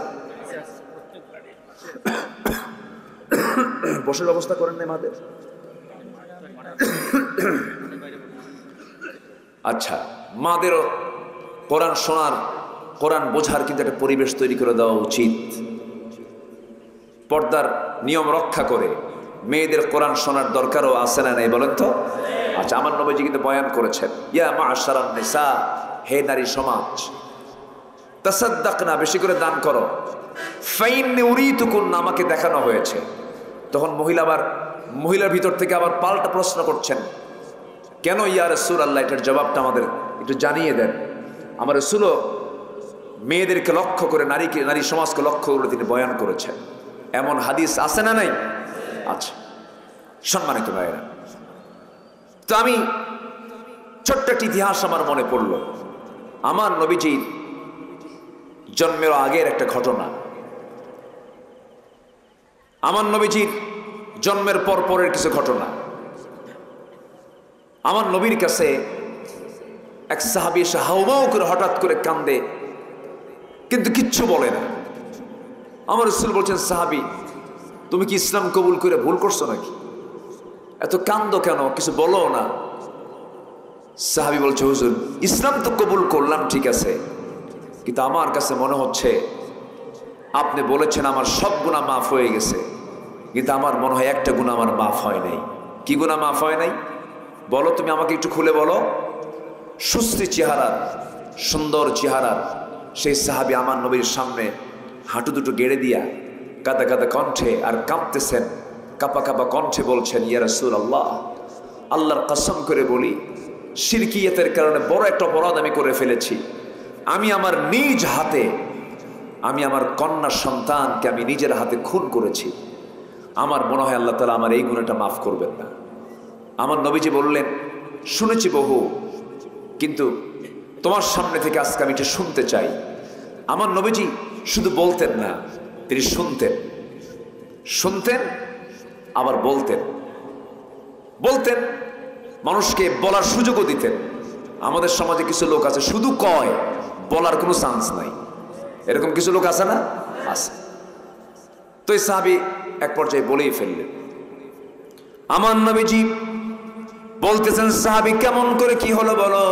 বসার ব্যবস্থা করেন না মাদের? আচ্ছা, মাদেরও কোরআন শোনার, কোরআন বোঝার কিন্তু একটা পরিবেশ তৈরি করে দেওয়া উচিত। পর্দার নিয়ম রক্ষা করে মেয়েদের কোরআন শোনার দরকারও আছে না নাই বলেন তো? আচ্ছা, আমার নবীজি কিন্তু বয়ান করেছেন, ইয়া মা'আশারান নিসা, হে নারী সমাজ, তাসাদ্দাকনা, বেশি করে দান করো, ফাইন্নী উরিতুকুন্না, আমাকে দেখানো হয়েছে। তখন মহিলার ভিতর থেকে আবার পাল্টা প্রশ্ন করছেন, কেন ইয়া রাসূলুল্লাহ? এটার জবাবটা আমাদের একটু জানিয়ে দেন। আমার রাসূলও মেয়েদেরকে লক্ষ্য করে, নারী সমাজকে লক্ষ্য করে তিনি বয়ান করেছেন। এমন হাদিস আছে না নাই? আচ্ছা, সম্মানিত ভাইয়েরা, তো আমি ছোট্ট একটা ইতিহাস আমার মনে পড়ল। আমার নবীজির জন্মের আগের একটা ঘটনা। আমার নবীজির জন্মের পরের কিছু ঘটনা। আমার নবীর কাছে এক সাহাবী এসে হাউমাউ করে হঠাৎ করে কান্দে, কিন্তু কিচ্ছু বলে না। আমার রাসূল বলছেন, সাহাবী তুমি কি ইসলাম কবুল করে ভুল করছো নাকি? এত কান্দো কেন, কিছু বলো না। সাহাবী বলছে, হুজুর ইসলাম তো কবুল করলাম ঠিক আছে, কিন্তু আমার কাছে মনে হচ্ছে আপনি বলেছেন আমার সব গুনাহ মাফ হয়ে গেছে, কিন্তু আমার মনে হয় একটা গুনাহ আমার মাফ হয় নাই। কি গুনাহ মাফ হয় নাই বলো, তুমি আমাকে একটু খুলে বলো। সুশ্রী চেহারার, সুন্দর চেহারার সেই সাহাবী আমার নবীর সামনে হাঁটু দুটো গেড়ে দিয়া কাদা কাদা কণ্ঠে আর কাঁপতেছেন, কাপা কাপা কণ্ঠে বলছেন, ইয়া রাসূলুল্লাহ, আল্লাহর কসম করে বলি শিরকিয়াতের কারণে বড় একটা অপরাধ আমি করে ফেলেছি। আমি আমার নিজ হাতে আমি আমার কন্যা সন্তানকে আমি নিজের হাতে খুন করেছি। আমার মনে হয় আল্লাহ তাআলা আমার এই গুনাহটা মাফ করবেন না। আমার নবীজি বললেন, শুনেছি বহু, কিন্তু তোমার সামনে থেকে আজকে আমি এটা শুনতে চাই। আমার নবীজি শুধু বলতেন না, তিনি শুনতেন, শুনতেন আবার বলতেন, বলতেন মানুষকে বলার সুযোগও দিতেন। আমাদের সমাজে কিছু লোক আছে শুধু কয়, বলার কোনো চান্স নাই। এরকম কিছু লোক আছে না? আছে। তো এই সাহাবী এক পর্যায়ে বলেই ফেললেন। আমার নবীজি বলতেছেন, সাহাবী কেমন করে কি হলো বলো?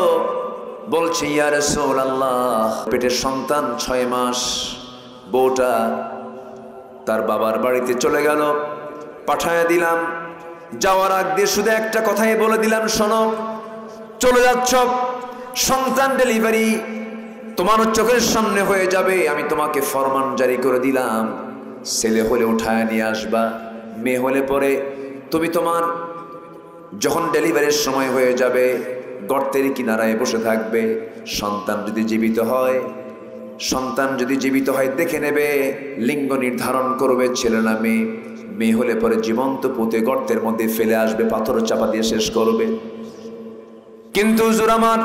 বলছে, ইয়া রাসূলুল্লাহ, পেটের সন্তান 6 মাস, বউটা তার বাবার বাড়িতে চলে গেল, পাঠায়া দিলাম। যাওয়ার আগ দিয়ে শুধু একটা কথাই বলে দিলাম, শোনো, চলে যাচ্ছ, সন্তান ডেলিভারি তোমার চোখের সামনে হয়ে যাবে। আমি তোমাকে ফরমান জারি করে দিলাম, ছেলে হলে উঠায় নিয়ে আসবা, মেয়ে হলে পরে তুমি তোমার যখন ডেলিভারির সময় হয়ে যাবে গর্তের কিনারায় বসে থাকবে। সন্তান যদি জীবিত হয় দেখে নেবে, লিঙ্গ নির্ধারণ করবে ছেলে না মেয়ে। মেয়ে হলে পরে জীবন্ত পুঁতে গর্তের মধ্যে ফেলে আসবে, পাথর চাপা দিয়ে শেষ করবে। কিন্তু হুজুর আমার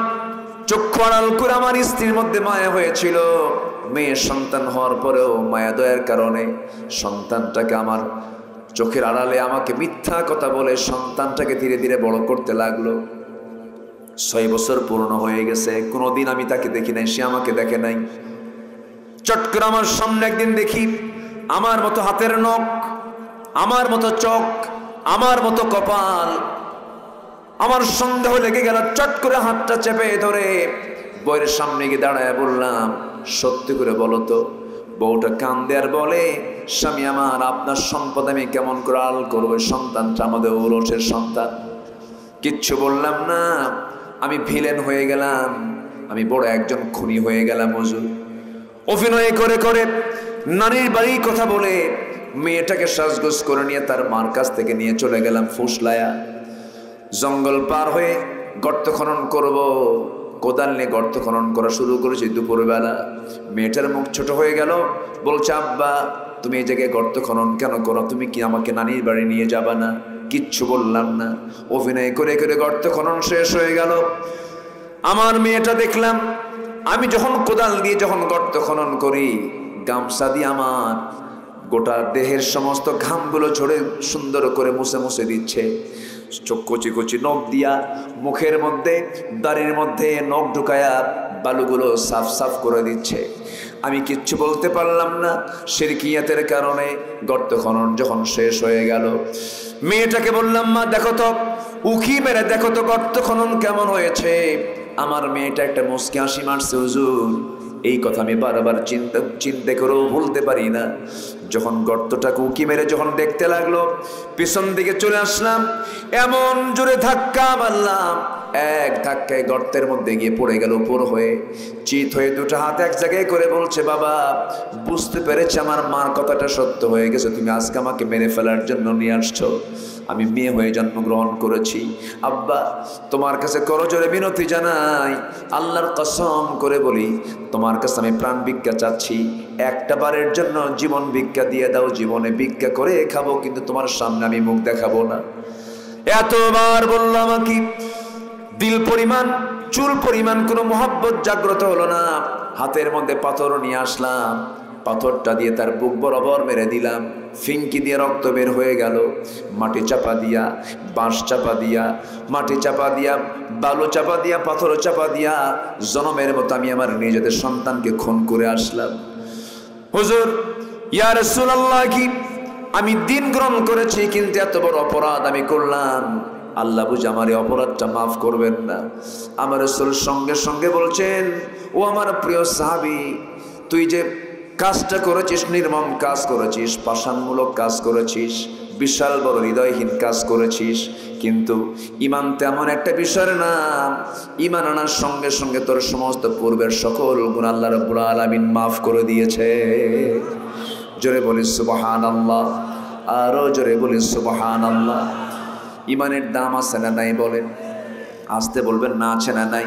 চক্ষু আড়াল করে আমার স্ত্রীর মধ্যে মায়া হয়েছিল। মেয়ের সন্তান হওয়ার পরেও মায়া দয়ার কারণে সন্তানটাকে আমার চোখের আড়ালে আমাকে মিথ্যা কথা বলে সন্তানটাকে ধীরে ধীরে বড় করতে লাগলো। 6 বছর পূর্ণ হয়ে গেছে, কোনোদিন আমি তাকে দেখি নাই, সে আমাকে দেখে নাই। চট করে আমার সামনে একদিন দেখি আমার মতো হাতের নখ, আমার মতো চোখ, আমার মতো কপাল। আমার সন্দেহ লেগে গেল, চট করে হাতটা চেপে ধরে বউয়ের সামনে গিয়ে দাঁড়ায় বললাম, সত্যি করে বলো তো। বউটা কান্দে আর বলে, স্বামী আমার, আপনার সম্পদ আমি কেমন করে আল করবো? সন্তানটা আমাদের ঔরসের সন্তান। কিচ্ছু বললাম না, আমি ভিলেন হয়ে গেলাম, আমি বড় একজন খুনি হয়ে গেলাম। হুজুর অভিনয় করে করে নানির বাড়ির কথা বলে মেয়েটাকে সাজগোজ করে নিয়ে তার মার কাছ থেকে নিয়ে চলে গেলাম ফুসলায়া। জঙ্গল পার হয়ে গর্ত খনন করব, কোদাল নিয়ে গর্ত খনন করা শুরু করেছি দুপুরবেলা। মেয়েটার মুখ ছোট হয়ে গেল, বলছে, আব্বা তুমি এই জায়গায় গর্ত খনন কেন করো? তুমি কি আমাকে নানির বাড়ি নিয়ে যাবা না? কিচ্ছু বললাম না। অভিনয় করে করে গর্ত খনন শেষ হয়ে গেল। আমার মেয়েটা দেখলাম আমি যখন কোদাল দিয়ে যখন গর্ত খনন করি, গামছা দিয়ে আমার গোটা দেহের সমস্ত ঘামগুলো ঝরে সুন্দর করে মুছে মুছে দিচ্ছে। চোখ কচি কচি নখ দিয়া মুখের মধ্যে দাড়ির মধ্যে নখ ঢুকায়া বালুগুলো সাফ সাফ করে দিচ্ছে। আমি কিচ্ছু বলতে পারলাম না। শিরকিয়াতের কারণে গর্ত খনন যখন শেষ হয়ে গেল, মেয়েটাকে বললাম, মা দেখো তো, উকি মেরে দেখো তো গর্ত খনন কেমন হয়েছে। আমার মেয়েটা একটা মুচকি হাসি মারছে। হুজুর এই কথা আমি বারবার চিন্তা করেও ভুলতে পারি না। যখন গর্তটাকে উকি মেরে যখন দেখতে লাগলো, পিছন দিকে চলে আসলাম, এমন জোরে ধাক্কা মারলাম, এক ধাক্কায় গর্তের মধ্যে গিয়ে পড়ে গেল উপর হয়ে। চিত হয়ে দুটো হাত এক জায়গায় করে বলছে, বাবা বুঝতে পেরেছি আমার মার কথাটা সত্য হয়ে গেছে, তুমি আজকে আমাকে মেরে ফেলার জন্য নিয়ে আসছো। আমি মেয়ে হয়ে জন্মগ্রহণ করেছি। আব্বা তোমার কাছে করজোরে মিনতি জানাই, আল্লাহর কসম করে বলি, তোমার কাছে আমি প্রাণ ভিক্ষা চাচ্ছি, একটা বারের জন্য জীবন ভিক্ষা দিয়ে দাও। জীবনে ভিক্ষা করে খাবো, কিন্তু তোমার সামনে আমি মুখ দেখাবো না। এতবার বললাম, কি দিল পরিমাণ চুল পরিমাণ কোনো মোহাব্বত জাগ্রত হলো না। হাতের মধ্যে পাথর নিয়ে আসলাম, পাথরটা দিয়ে তার বুক বরাবর মেরে দিলাম, ফিঙ্কি দিয়ে রক্ত বের হয়ে গেল। মাটি চাপা দিয়া, বাঁশ চাপা দিয়া, মাটি চাপা দিয়া, বালু চাপা দিয়া, পাথর চাপা দিয়া জনমের মতো আমি আমার নিজেদের সন্তানকে খুন করে আসলাম। হুজুর, ইয়া রাসূলুল্লাহ, কি আমি দিন গ্রহণ করেছি, কিন্তু এত বড় অপরাধ আমি করলাম, আল্লাহ বুঝে আমার এই অপরাধটা মাফ করবেন না? আমার রাসূল সঙ্গে সঙ্গে বলছেন, ও আমার প্রিয় সাহাবী, তুই যে কাজটা করেছিস, নির্মম কাজ করেছিস, পাষাণমূলক কাজ করেছিস, বিশাল বড় হৃদয়হীন কাজ করেছিস, কিন্তু ঈমান তেমন একটা বিষয়ের নাম, ঈমান আনার সঙ্গে সঙ্গে তোর সমস্ত পূর্বের সকল গুনাহ আল্লাহ রাব্বুল আলামিন মাফ করে দিয়েছে। জোরে বলি সুবহানাল্লাহ, আরো জোরে বলি সুবহানাল্লাহ। ঈমানের দাম আছে না নাই বলেন? আসতে বলবেন, না আছে না নাই?